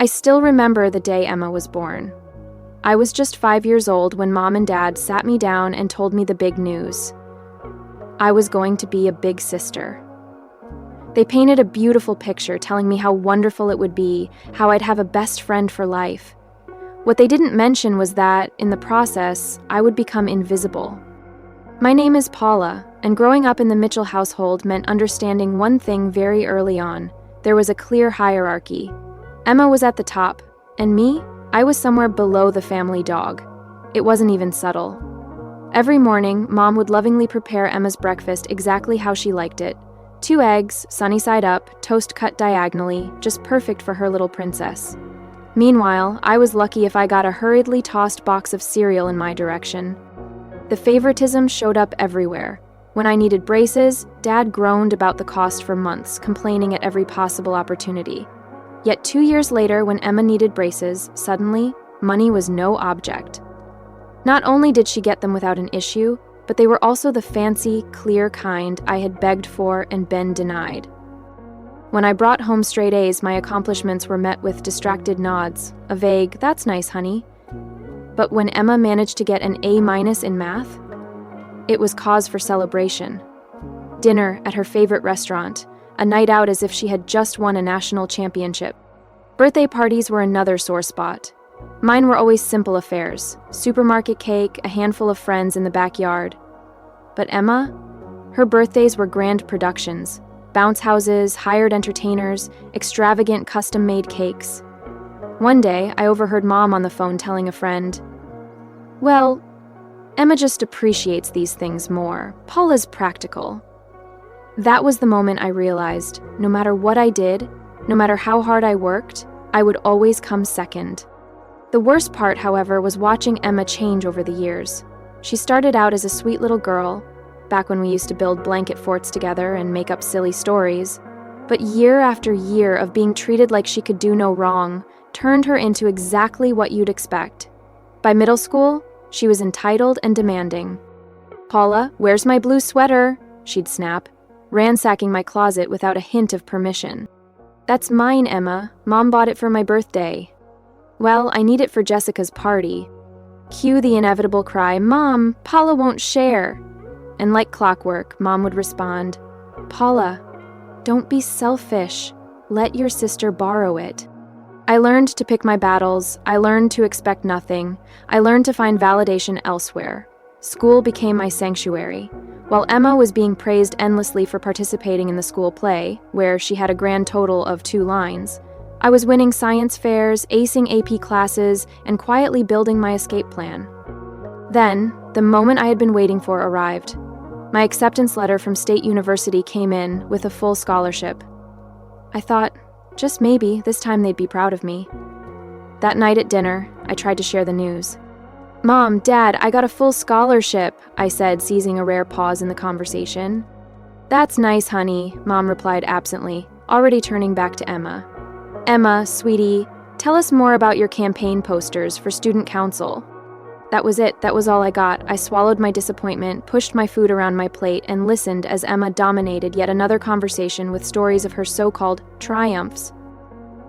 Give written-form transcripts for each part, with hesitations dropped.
I still remember the day Emma was born. I was just 5 years old when Mom and Dad sat me down and told me the big news. I was going to be a big sister. They painted a beautiful picture telling me how wonderful it would be, how I'd have a best friend for life. What they didn't mention was that, in the process, I would become invisible. My name is Paula, and growing up in the Mitchell household meant understanding one thing very early on. There was a clear hierarchy. Emma was at the top, and me, I was somewhere below the family dog. It wasn't even subtle. Every morning, Mom would lovingly prepare Emma's breakfast exactly how she liked it. 2 eggs, sunny side up, toast cut diagonally, just perfect for her little princess. Meanwhile, I was lucky if I got a hurriedly tossed box of cereal in my direction. The favoritism showed up everywhere. When I needed braces, Dad groaned about the cost for months, complaining at every possible opportunity. Yet 2 years later, when Emma needed braces, suddenly, money was no object. Not only did she get them without an issue, but they were also the fancy, clear kind I had begged for and been denied. When I brought home straight A's, my accomplishments were met with distracted nods, a vague, "That's nice, honey." But when Emma managed to get an A- in math, it was cause for celebration. Dinner at her favorite restaurant, a night out as if she had just won a national championship. Birthday parties were another sore spot. Mine were always simple affairs, supermarket cake, a handful of friends in the backyard. But Emma? Her birthdays were grand productions, bounce houses, hired entertainers, extravagant custom-made cakes. One day, I overheard Mom on the phone telling a friend, "Well, Emma just appreciates these things more. Paula's practical." That was the moment I realized, no matter what I did, no matter how hard I worked, I would always come second. The worst part, however, was watching Emma change over the years. She started out as a sweet little girl, back when we used to build blanket forts together and make up silly stories. But year after year of being treated like she could do no wrong turned her into exactly what you'd expect. By middle school, she was entitled and demanding. "Paula, where's my blue sweater?" she'd snap, ransacking my closet without a hint of permission. "That's mine, Emma. Mom bought it for my birthday." "Well, I need it for Jessica's party." Cue the inevitable cry, "Mom, Paula won't share." And like clockwork, Mom would respond, "Paula, don't be selfish. Let your sister borrow it." I learned to pick my battles. I learned to expect nothing. I learned to find validation elsewhere. School became my sanctuary. While Emma was being praised endlessly for participating in the school play, where she had a grand total of 2 lines, I was winning science fairs, acing AP classes, and quietly building my escape plan. Then, the moment I had been waiting for arrived. My acceptance letter from State University came in with a full scholarship. I thought, just maybe, this time they'd be proud of me. That night at dinner, I tried to share the news. "Mom, Dad, I got a full scholarship," I said, seizing a rare pause in the conversation. "That's nice, honey," Mom replied absently, already turning back to Emma. "Emma, sweetie, tell us more about your campaign posters for student council." That was it. That was all I got. I swallowed my disappointment, pushed my food around my plate, and listened as Emma dominated yet another conversation with stories of her so-called triumphs.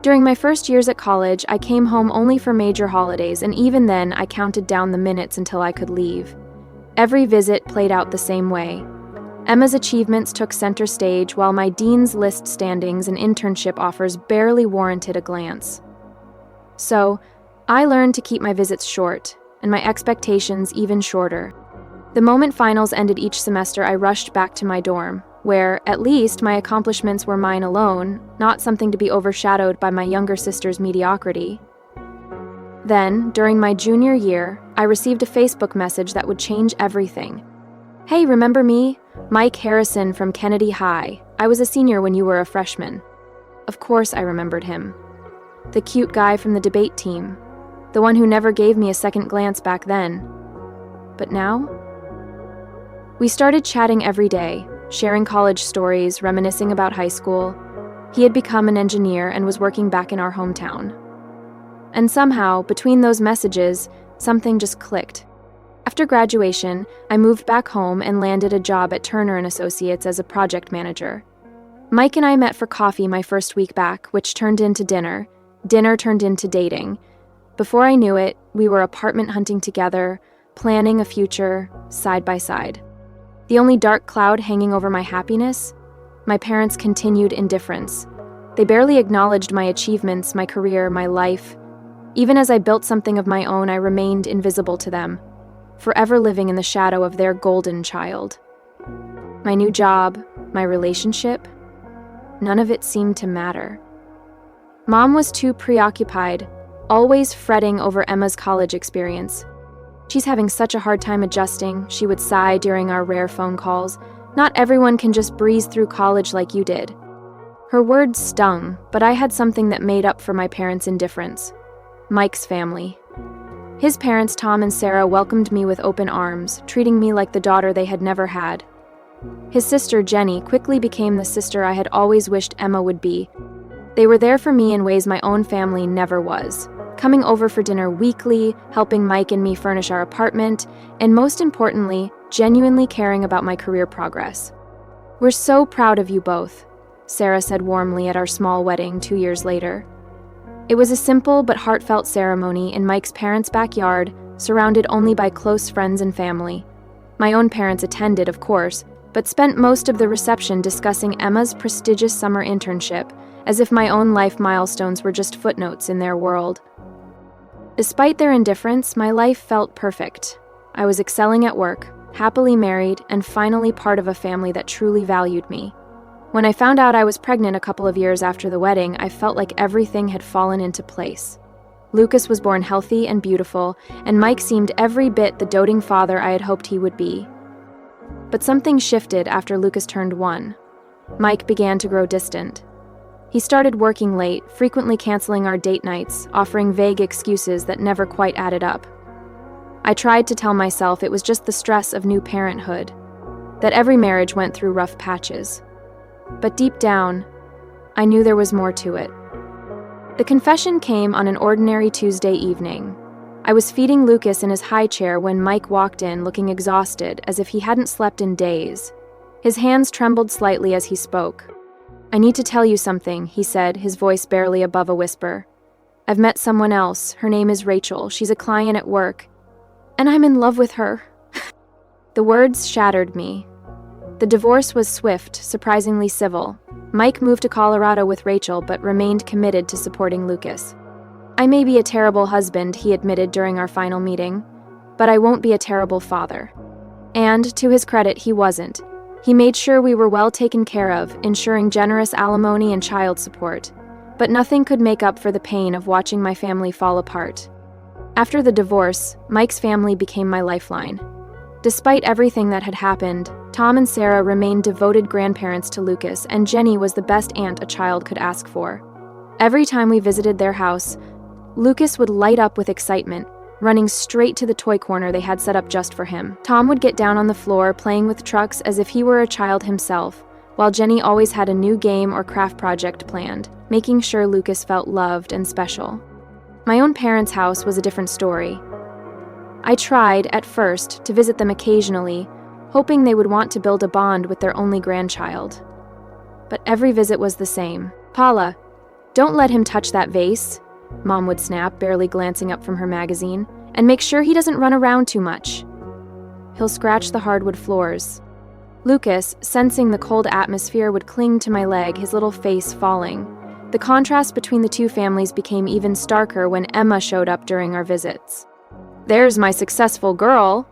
During my first years at college, I came home only for major holidays, and even then, I counted down the minutes until I could leave. Every visit played out the same way. Emma's achievements took center stage, while my dean's list standings and internship offers barely warranted a glance. So, I learned to keep my visits short, and my expectations even shorter. The moment finals ended each semester, I rushed back to my dorm, where, at least, my accomplishments were mine alone, not something to be overshadowed by my younger sister's mediocrity. Then, during my junior year, I received a Facebook message that would change everything. "Hey, remember me? Mike Harrison from Kennedy High. I was a senior when you were a freshman." Of course I remembered him. The cute guy from the debate team. The one who never gave me a second glance back then. But now? We started chatting every day, sharing college stories, reminiscing about high school. He had become an engineer and was working back in our hometown. And somehow, between those messages, something just clicked. After graduation, I moved back home and landed a job at Turner & Associates as a project manager. Mike and I met for coffee my first week back, which turned into dinner, Dinner turned into dating. Before I knew it, we were apartment hunting together, planning a future side by side. The only dark cloud hanging over my happiness? My parents' continued indifference. They barely acknowledged my achievements, my career, my life. Even as I built something of my own, I remained invisible to them, forever living in the shadow of their golden child. My new job, my relationship, none of it seemed to matter. Mom was too preoccupied, always fretting over Emma's college experience. "She's having such a hard time adjusting," she would sigh during our rare phone calls. "Not everyone can just breeze through college like you did." Her words stung, but I had something that made up for my parents' indifference. Mike's family. His parents, Tom and Sarah, welcomed me with open arms, treating me like the daughter they had never had. His sister, Jenny, quickly became the sister I had always wished Emma would be. They were there for me in ways my own family never was, coming over for dinner weekly, helping Mike and me furnish our apartment, and most importantly, genuinely caring about my career progress. "We're so proud of you both," Sarah said warmly at our small wedding 2 years later. It was a simple but heartfelt ceremony in Mike's parents' backyard, surrounded only by close friends and family. My own parents attended, of course, but spent most of the reception discussing Emma's prestigious summer internship, as if my own life milestones were just footnotes in their world. Despite their indifference, my life felt perfect. I was excelling at work, happily married, and finally part of a family that truly valued me. When I found out I was pregnant a couple of years after the wedding, I felt like everything had fallen into place. Lucas was born healthy and beautiful, and Mike seemed every bit the doting father I had hoped he would be. But something shifted after Lucas turned 1. Mike began to grow distant. He started working late, frequently canceling our date nights, offering vague excuses that never quite added up. I tried to tell myself it was just the stress of new parenthood, that every marriage went through rough patches. But deep down, I knew there was more to it. The confession came on an ordinary Tuesday evening. I was feeding Lucas in his high chair when Mike walked in looking exhausted, as if he hadn't slept in days. His hands trembled slightly as he spoke. "I need to tell you something," he said, his voice barely above a whisper. "I've met someone else. Her name is Rachel. She's a client at work. And I'm in love with her." The words shattered me. The divorce was swift, surprisingly civil. Mike moved to Colorado with Rachel, but remained committed to supporting Lucas. "I may be a terrible husband," he admitted during our final meeting, "but I won't be a terrible father." And, to his credit, he wasn't. He made sure we were well taken care of, ensuring generous alimony and child support. But nothing could make up for the pain of watching my family fall apart. After the divorce, Mike's family became my lifeline. Despite everything that had happened, Tom and Sarah remained devoted grandparents to Lucas, and Jenny was the best aunt a child could ask for. Every time we visited their house, Lucas would light up with excitement, running straight to the toy corner they had set up just for him. Tom would get down on the floor, playing with trucks as if he were a child himself, while Jenny always had a new game or craft project planned, making sure Lucas felt loved and special. My own parents' house was a different story. I tried, at first, to visit them occasionally, hoping they would want to build a bond with their only grandchild. But every visit was the same. "Paula, don't let him touch that vase," Mom would snap, barely glancing up from her magazine, "and make sure he doesn't run around too much. He'll scratch the hardwood floors." Lucas, sensing the cold atmosphere, would cling to my leg, his little face falling. The contrast between the two families became even starker when Emma showed up during our visits. "There's my successful girl,"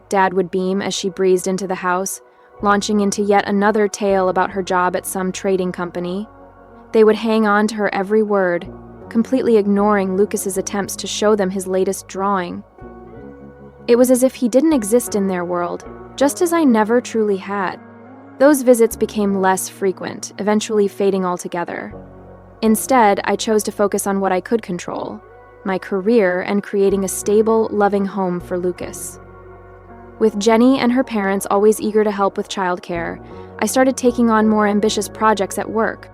Dad would beam as she breezed into the house, launching into yet another tale about her job at some trading company. They would hang on to her every word, completely ignoring Lucas's attempts to show them his latest drawing. It was as if he didn't exist in their world, just as I never truly had. Those visits became less frequent, eventually fading altogether. Instead, I chose to focus on what I could control: my career and creating a stable, loving home for Lucas. With Jenny and her parents always eager to help with childcare, I started taking on more ambitious projects at work.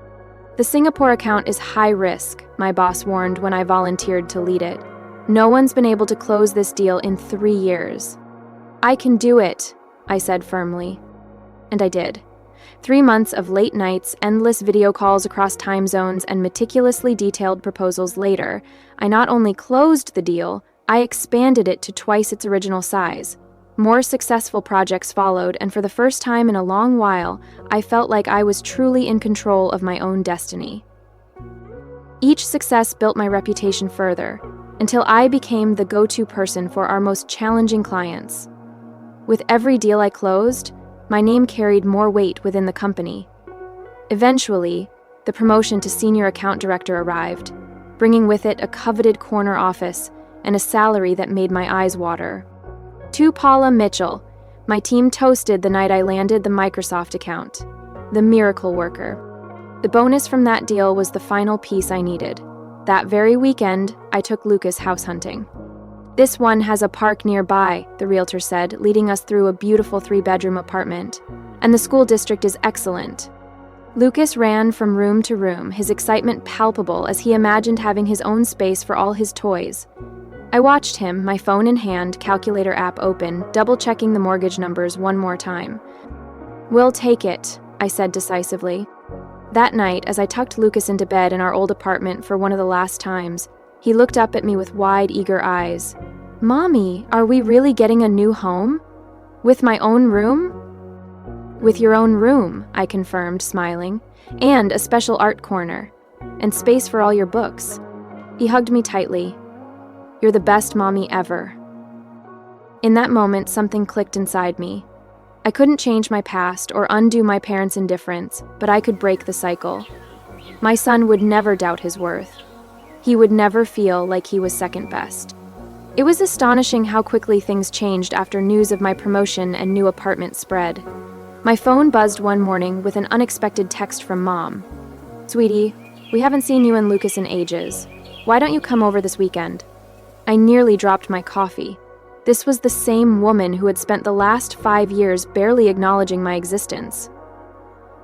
"The Singapore account is high risk," my boss warned when I volunteered to lead it. "No one's been able to close this deal in 3 years." "I can do it," I said firmly. And I did. 3 months of late nights, endless video calls across time zones, and meticulously detailed proposals later, I not only closed the deal, I expanded it to twice its original size. More successful projects followed, and for the first time in a long while, I felt like I was truly in control of my own destiny. Each success built my reputation further, until I became the go-to person for our most challenging clients. With every deal I closed, my name carried more weight within the company. Eventually, the promotion to senior account director arrived, bringing with it a coveted corner office and a salary that made my eyes water. To Paula Mitchell, my team toasted the night I landed the Microsoft account, the miracle worker. The bonus from that deal was the final piece I needed. That very weekend, I took Lucas house hunting. "This one has a park nearby," the realtor said, leading us through a beautiful 3-bedroom apartment. "And the school district is excellent." Lucas ran from room to room, his excitement palpable as he imagined having his own space for all his toys. I watched him, my phone in hand, calculator app open, double-checking the mortgage numbers one more time. "We'll take it," I said decisively. That night, as I tucked Lucas into bed in our old apartment for one of the last times, he looked up at me with wide, eager eyes. "Mommy, are we really getting a new home? With my own room?" "With your own room," I confirmed, smiling, "and a special art corner, and space for all your books." He hugged me tightly. "You're the best mommy ever." In that moment, something clicked inside me. I couldn't change my past or undo my parents' indifference, but I could break the cycle. My son would never doubt his worth. He would never feel like he was second best. It was astonishing how quickly things changed after news of my promotion and new apartment spread. My phone buzzed one morning with an unexpected text from Mom. "Sweetie, we haven't seen you and Lucas in ages. Why don't you come over this weekend?" I nearly dropped my coffee. This was the same woman who had spent the last 5 years barely acknowledging my existence.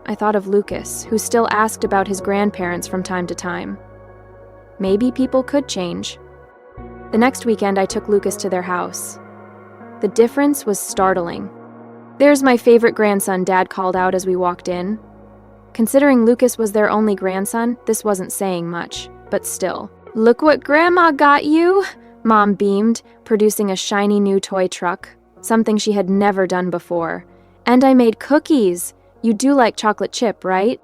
I thought of Lucas, who still asked about his grandparents from time to time. Maybe people could change. The next weekend, I took Lucas to their house. The difference was startling. "There's my favorite grandson," Dad called out as we walked in. Considering Lucas was their only grandson, this wasn't saying much, but still. "Look what Grandma got you!" Mom beamed, producing a shiny new toy truck, something she had never done before. "And I made cookies! You do like chocolate chip, right?"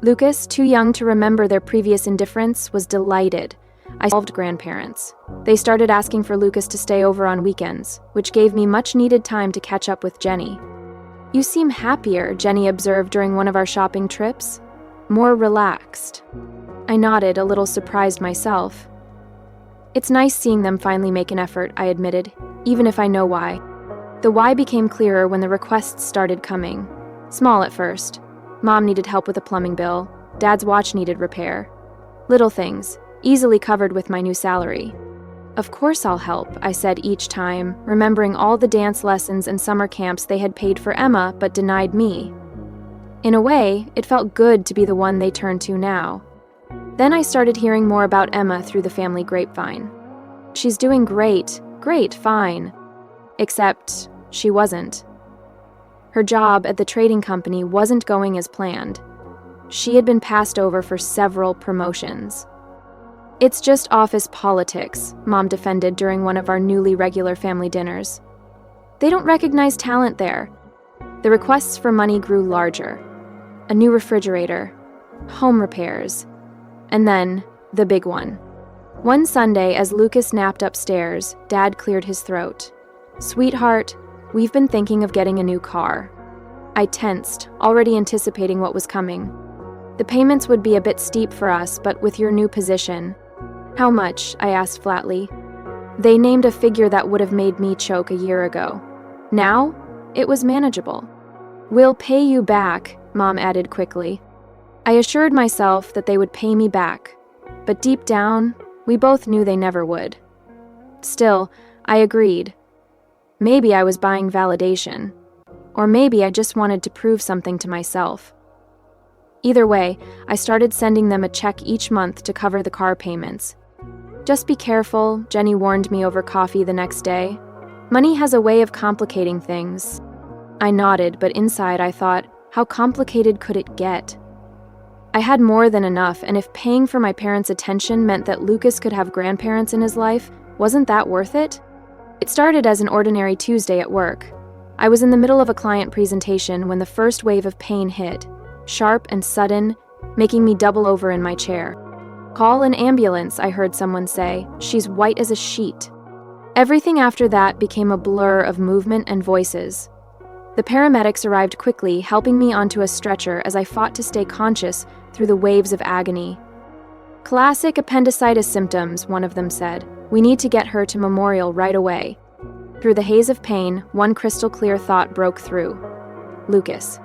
Lucas, too young to remember their previous indifference, was delighted. I solved grandparents. They started asking for Lucas to stay over on weekends, which gave me much-needed time to catch up with Jenny. "You seem happier," Jenny observed during one of our shopping trips. "More relaxed." I nodded, a little surprised myself. "It's nice seeing them finally make an effort," I admitted, even if I know why. The why became clearer when the requests started coming. Small at first. Mom needed help with a plumbing bill. Dad's watch needed repair. Little things, easily covered with my new salary. "Of course I'll help," I said each time, remembering all the dance lessons and summer camps they had paid for Emma but denied me. In a way, it felt good to be the one they turned to now. Then I started hearing more about Emma through the family grapevine. "She's doing great, fine." Except, she wasn't. Her job at the trading company wasn't going as planned. She had been passed over for several promotions. "It's just office politics," Mom defended during one of our newly regular family dinners. "They don't recognize talent there." The requests for money grew larger. A new refrigerator, home repairs, and then the big one. One Sunday, as Lucas napped upstairs, Dad cleared his throat. "Sweetheart, we've been thinking of getting a new car." I tensed, already anticipating what was coming. "The payments would be a bit steep for us, but with your new position." "How much?" I asked flatly. They named a figure that would have made me choke a year ago. Now, it was manageable. "We'll pay you back," Mom added quickly. I assured myself that they would pay me back, but deep down, we both knew they never would. Still, I agreed. Maybe I was buying validation, or maybe I just wanted to prove something to myself. Either way, I started sending them a check each month to cover the car payments. "Just be careful," Jenny warned me over coffee the next day. "Money has a way of complicating things." I nodded, but inside I thought, How complicated could it get? I had more than enough, and if paying for my parents' attention meant that Lucas could have grandparents in his life, wasn't that worth it? It started as an ordinary Tuesday at work. I was in the middle of a client presentation when the first wave of pain hit, sharp and sudden, making me double over in my chair. "Call an ambulance," I heard someone say. "She's white as a sheet." Everything after that became a blur of movement and voices. The paramedics arrived quickly, helping me onto a stretcher as I fought to stay conscious through the waves of agony. "Classic appendicitis symptoms," one of them said. "We need to get her to Memorial right away." Through the haze of pain, one crystal-clear thought broke through. Lucas.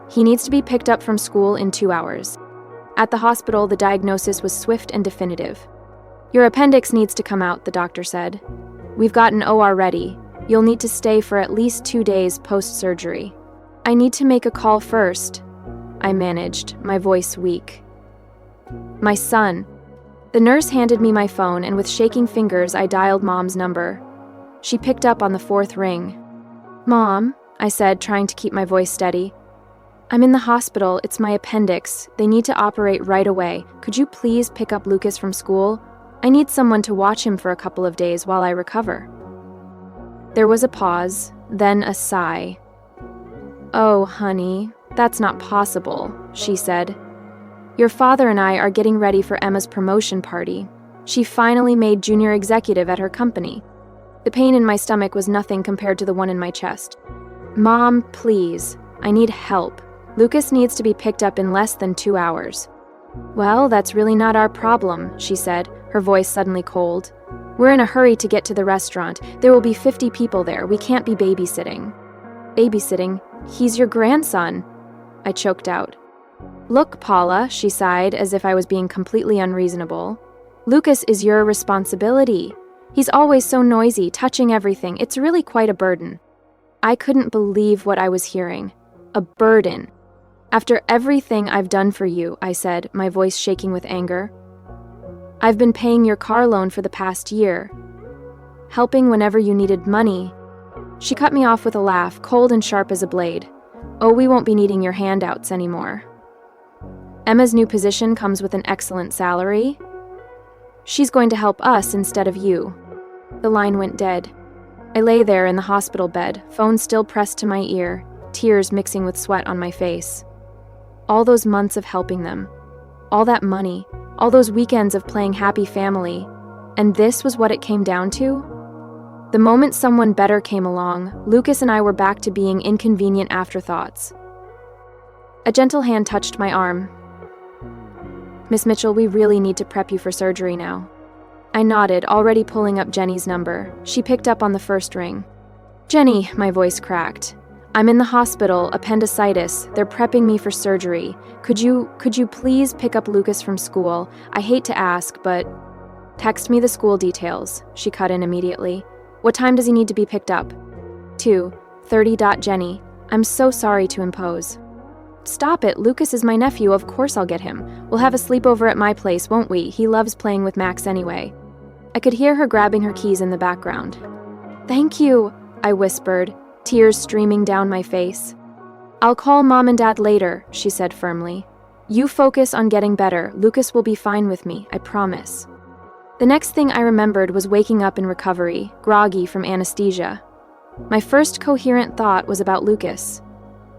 He needs to be picked up from school in 2 hours. At the hospital, the diagnosis was swift and definitive. "Your appendix needs to come out," the doctor said. "We've got an OR ready. You'll need to stay for at least 2 days post-surgery." "I need to make a call first," I managed, my voice weak. "My son." The nurse handed me my phone, and with shaking fingers, I dialed Mom's number. She picked up on the 4th ring. "Mom," I said, trying to keep my voice steady. "I'm in the hospital. It's my appendix. They need to operate right away. Could you please pick up Lucas from school? I need someone to watch him for a couple of days while I recover." There was a pause, then a sigh. "Oh, honey, that's not possible," she said. "Your father and I are getting ready for Emma's promotion party. She finally made junior executive at her company." The pain in my stomach was nothing compared to the one in my chest. "Mom, please, I need help. Lucas needs to be picked up in less than 2 hours." "Well, that's really not our problem," she said, her voice suddenly cold. "We're in a hurry to get to the restaurant. There will be 50 people there. We can't be babysitting." "Babysitting? He's your grandson," I choked out. "Look, Paula," she sighed as if I was being completely unreasonable. "Lucas is your responsibility. He's always so noisy, touching everything. It's really quite a burden." I couldn't believe what I was hearing. A burden. "After everything I've done for you," I said, my voice shaking with anger. "I've been paying your car loan for the past year, helping whenever you needed money." She cut me off with a laugh, cold and sharp as a blade. "Oh, we won't be needing your handouts anymore. Emma's new position comes with an excellent salary. She's going to help us instead of you." The line went dead. I lay there in the hospital bed, phone still pressed to my ear, tears mixing with sweat on my face. All those months of helping them, all that money, all those weekends of playing happy family, and this was what it came down to? The moment someone better came along, Lucas and I were back to being inconvenient afterthoughts. A gentle hand touched my arm. "Miss Mitchell, we really need to prep you for surgery now." I nodded, already pulling up Jenny's number. She picked up on the first ring. "Jenny," my voice cracked. "I'm in the hospital, appendicitis. They're prepping me for surgery. Could you please pick up Lucas from school? I hate to ask, but..." "Text me the school details," she cut in immediately. "What time does he need to be picked up?" 2:30. Jenny. "I'm so sorry to impose." "Stop it, Lucas is my nephew, of course I'll get him. We'll have a sleepover at my place, won't we? He loves playing with Max anyway." I could hear her grabbing her keys in the background. "Thank you," I whispered, tears streaming down my face. "I'll call Mom and Dad later," she said firmly. "You focus on getting better. Lucas will be fine with me, I promise." The next thing I remembered was waking up in recovery, groggy from anesthesia. My first coherent thought was about Lucas.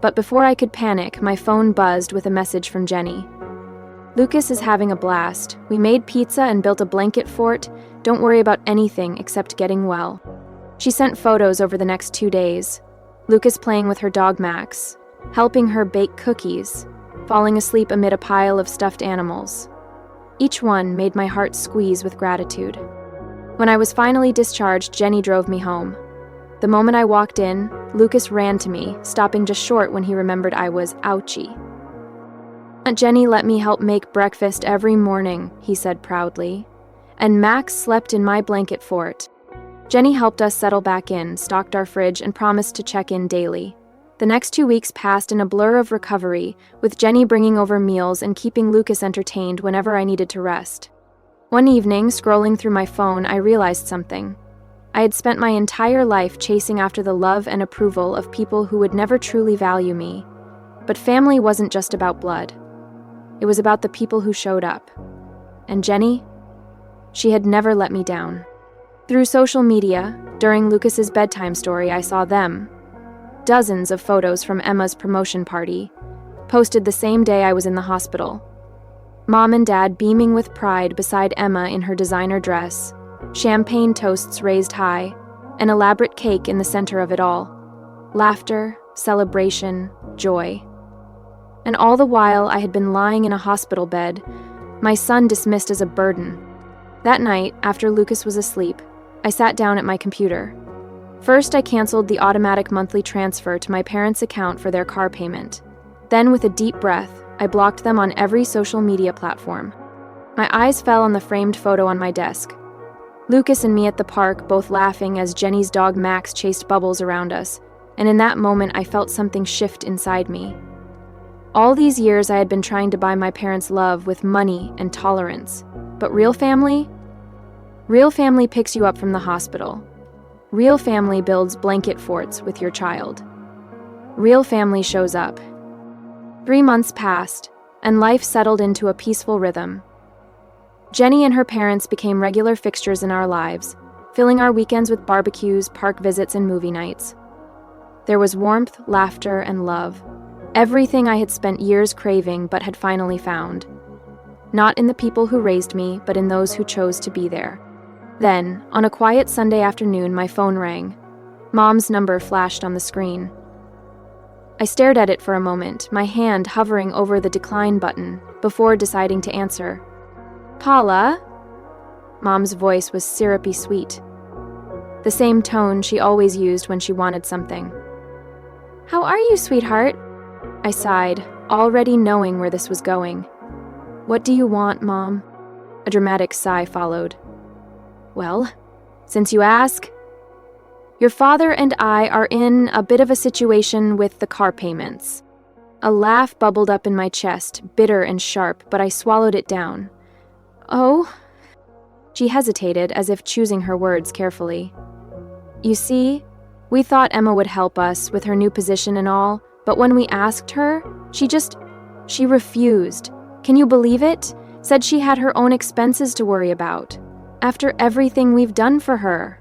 But before I could panic, my phone buzzed with a message from Jenny. "Lucas is having a blast. We made pizza and built a blanket fort. Don't worry about anything except getting well." She sent photos over the next 2 days. Lucas playing with her dog Max, helping her bake cookies, falling asleep amid a pile of stuffed animals. Each one made my heart squeeze with gratitude. When I was finally discharged, Jenny drove me home. The moment I walked in, Lucas ran to me, stopping just short when he remembered I was ouchie. "Aunt Jenny let me help make breakfast every morning," he said proudly. "And Max slept in my blanket fort." Jenny helped us settle back in, stocked our fridge, and promised to check in daily. The next 2 weeks passed in a blur of recovery, with Jenny bringing over meals and keeping Lucas entertained whenever I needed to rest. One evening, scrolling through my phone, I realized something. I had spent my entire life chasing after the love and approval of people who would never truly value me. But family wasn't just about blood. It was about the people who showed up. And Jenny? She had never let me down. Through social media, during Lucas's bedtime story, I saw them. Dozens of photos from Emma's promotion party, posted the same day I was in the hospital. Mom and Dad beaming with pride beside Emma in her designer dress, champagne toasts raised high, an elaborate cake in the center of it all. Laughter, celebration, joy. And all the while I had been lying in a hospital bed, my son dismissed as a burden. That night, after Lucas was asleep, I sat down at my computer. First, I canceled the automatic monthly transfer to my parents' account for their car payment. Then, with a deep breath, I blocked them on every social media platform. My eyes fell on the framed photo on my desk. Lucas and me at the park, both laughing as Jenny's dog Max chased bubbles around us, and in that moment I felt something shift inside me. All these years I had been trying to buy my parents' love with money and tolerance. But real family? Real family picks you up from the hospital. Real family builds blanket forts with your child. Real family shows up. 3 months passed, and life settled into a peaceful rhythm. Jenny and her parents became regular fixtures in our lives, filling our weekends with barbecues, park visits, and movie nights. There was warmth, laughter, and love. Everything I had spent years craving but had finally found. Not in the people who raised me, but in those who chose to be there. Then, on a quiet Sunday afternoon, my phone rang. Mom's number flashed on the screen. I stared at it for a moment, my hand hovering over the decline button, before deciding to answer. "Paula?" Mom's voice was syrupy sweet. The same tone she always used when she wanted something. "How are you, sweetheart?" I sighed, already knowing where this was going. "What do you want, Mom?" A dramatic sigh followed. "Well, since you ask, your father and I are in a bit of a situation with the car payments." A laugh bubbled up in my chest, bitter and sharp, but I swallowed it down. "Oh?" She hesitated, as if choosing her words carefully. "You see, we thought Emma would help us with her new position and all, but when we asked her, she refused. Can you believe it? Said she had her own expenses to worry about. After everything we've done for her."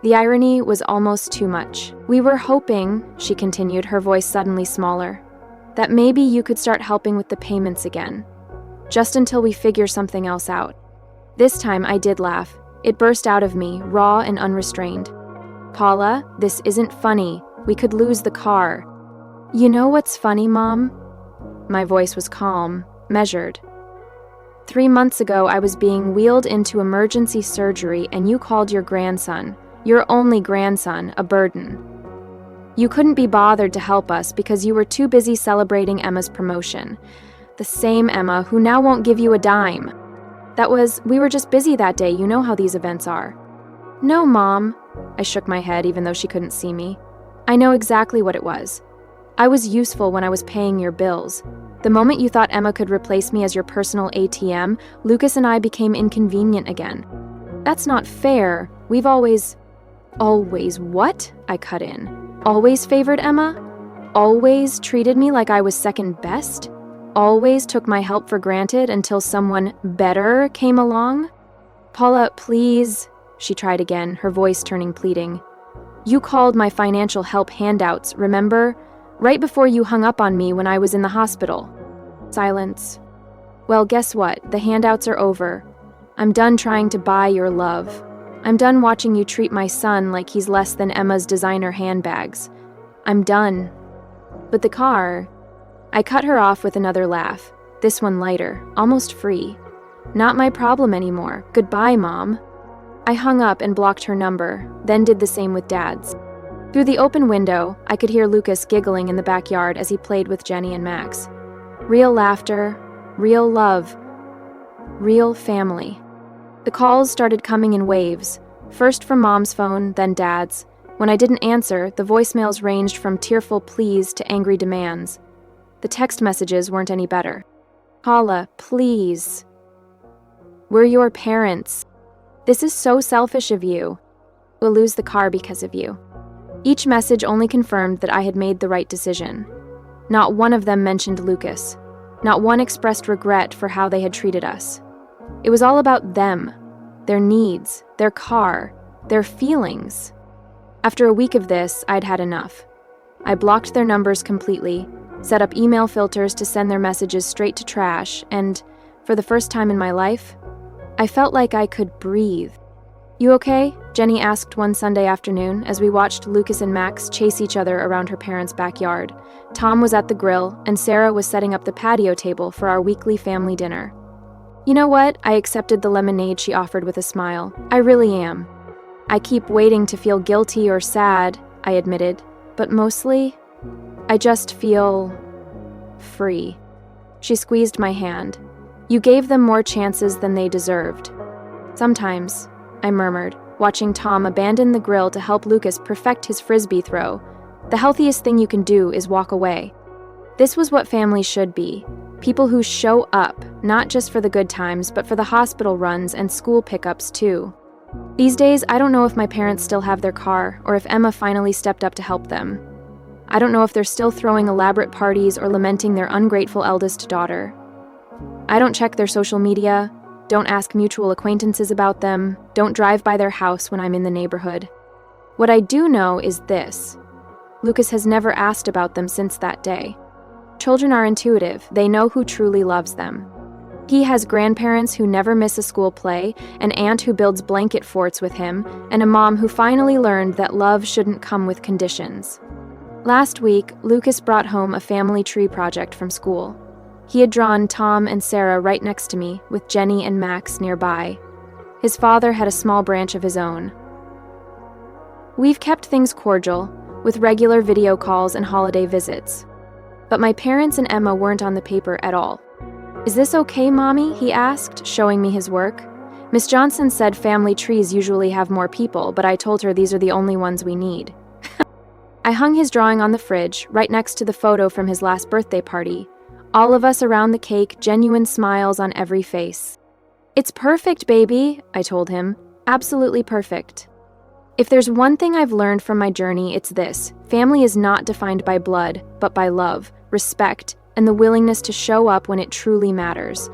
The irony was almost too much. "We were hoping," she continued, her voice suddenly smaller, "that maybe you could start helping with the payments again. Just until we figure something else out." This time I did laugh. It burst out of me, raw and unrestrained. "Paula, this isn't funny. We could lose the car." "You know what's funny, Mom?" My voice was calm, measured. 3 months ago, I was being wheeled into emergency surgery and you called your grandson, your only grandson, a burden. You couldn't be bothered to help us because you were too busy celebrating Emma's promotion. The same Emma who now won't give you a dime. We were just busy that day, you know how these events are." "No, Mom." I shook my head even though she couldn't see me. "I know exactly what it was. I was useful when I was paying your bills. The moment you thought Emma could replace me as your personal ATM, Lucas and I became inconvenient again. That's not fair. We've always..." "Always what?" I cut in. "Always favored Emma? Always treated me like I was second best? Always took my help for granted until someone better came along?" "Paula, please," she tried again, her voice turning pleading. "You called my financial help handouts, remember? Right before you hung up on me when I was in the hospital." Silence. "Well, guess what? The handouts are over. I'm done trying to buy your love. I'm done watching you treat my son like he's less than Emma's designer handbags. I'm done." "But the car..." I cut her off with another laugh, this one lighter, almost free. "Not my problem anymore. Goodbye, Mom." I hung up and blocked her number, then did the same with Dad's. Through the open window, I could hear Lucas giggling in the backyard as he played with Jenny and Max. Real laughter, real love, real family. The calls started coming in waves, first from Mom's phone, then Dad's. When I didn't answer, the voicemails ranged from tearful pleas to angry demands. The text messages weren't any better. "Paula, please. We're your parents. This is so selfish of you. We'll lose the car because of you." Each message only confirmed that I had made the right decision. Not one of them mentioned Lucas. Not one expressed regret for how they had treated us. It was all about them, their needs, their car, their feelings. After a week of this, I'd had enough. I blocked their numbers completely, set up email filters to send their messages straight to trash, and, for the first time in my life, I felt like I could breathe. "You okay?" Jenny asked one Sunday afternoon as we watched Lucas and Max chase each other around her parents' backyard. Tom was at the grill, and Sarah was setting up the patio table for our weekly family dinner. "You know what?" I accepted the lemonade she offered with a smile. "I really am. I keep waiting to feel guilty or sad," I admitted, "but mostly, I just feel free." She squeezed my hand. "You gave them more chances than they deserved." "Sometimes," I murmured, watching Tom abandon the grill to help Lucas perfect his frisbee throw. "The healthiest thing you can do is walk away." This was what family should be. People who show up, not just for the good times, but for the hospital runs and school pickups too. These days, I don't know if my parents still have their car or if Emma finally stepped up to help them. I don't know if they're still throwing elaborate parties or lamenting their ungrateful eldest daughter. I don't check their social media, don't ask mutual acquaintances about them, don't drive by their house when I'm in the neighborhood. What I do know is this: Lucas has never asked about them since that day. Children are intuitive, they know who truly loves them. He has grandparents who never miss a school play, an aunt who builds blanket forts with him, and a mom who finally learned that love shouldn't come with conditions. Last week, Lucas brought home a family tree project from school. He had drawn Tom and Sarah right next to me, with Jenny and Max nearby. His father had a small branch of his own. We've kept things cordial, with regular video calls and holiday visits. But my parents and Emma weren't on the paper at all. "Is this okay, Mommy?" he asked, showing me his work. "Miss Johnson said family trees usually have more people, but I told her these are the only ones we need." I hung his drawing on the fridge, right next to the photo from his last birthday party. All of us around the cake, genuine smiles on every face. "It's perfect, baby," I told him. "Absolutely perfect." If there's one thing I've learned from my journey, it's this: family is not defined by blood, but by love, respect, and the willingness to show up when it truly matters.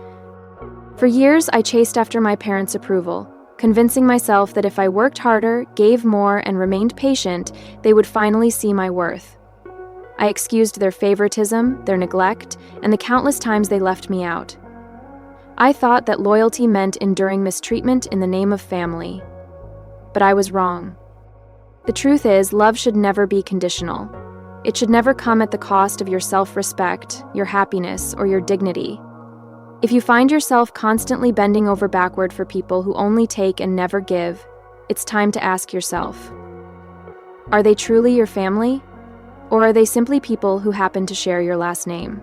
For years, I chased after my parents' approval, convincing myself that if I worked harder, gave more, and remained patient, they would finally see my worth. I excused their favoritism, their neglect, and the countless times they left me out. I thought that loyalty meant enduring mistreatment in the name of family. But I was wrong. The truth is, love should never be conditional. It should never come at the cost of your self-respect, your happiness, or your dignity. If you find yourself constantly bending over backward for people who only take and never give, it's time to ask yourself, are they truly your family? Or are they simply people who happen to share your last name?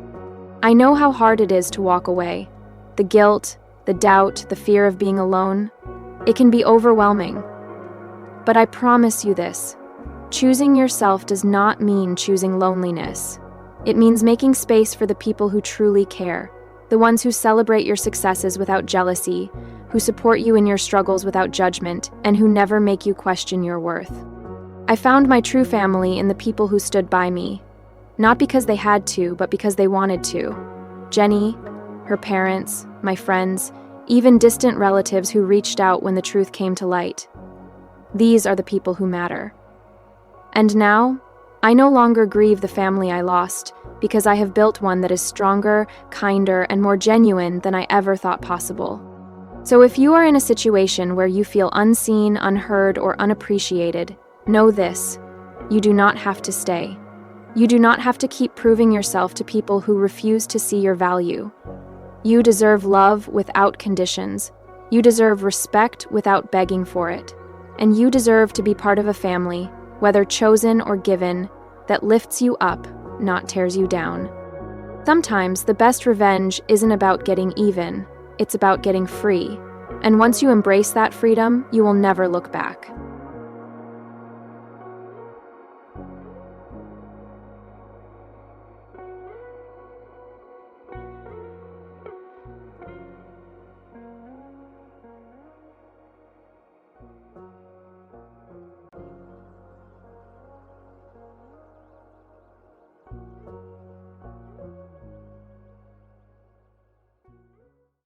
I know how hard it is to walk away. The guilt, the doubt, the fear of being alone. It can be overwhelming. But I promise you this: choosing yourself does not mean choosing loneliness. It means making space for the people who truly care, the ones who celebrate your successes without jealousy, who support you in your struggles without judgment, and who never make you question your worth. I found my true family in the people who stood by me, not because they had to, but because they wanted to. Jenny, her parents, my friends, even distant relatives who reached out when the truth came to light. These are the people who matter. And now, I no longer grieve the family I lost, because I have built one that is stronger, kinder, and more genuine than I ever thought possible. So if you are in a situation where you feel unseen, unheard, or unappreciated, know this: you do not have to stay. You do not have to keep proving yourself to people who refuse to see your value. You deserve love without conditions. You deserve respect without begging for it. And you deserve to be part of a family, whether chosen or given, that lifts you up, not tears you down. Sometimes the best revenge isn't about getting even, it's about getting free. And once you embrace that freedom, you will never look back.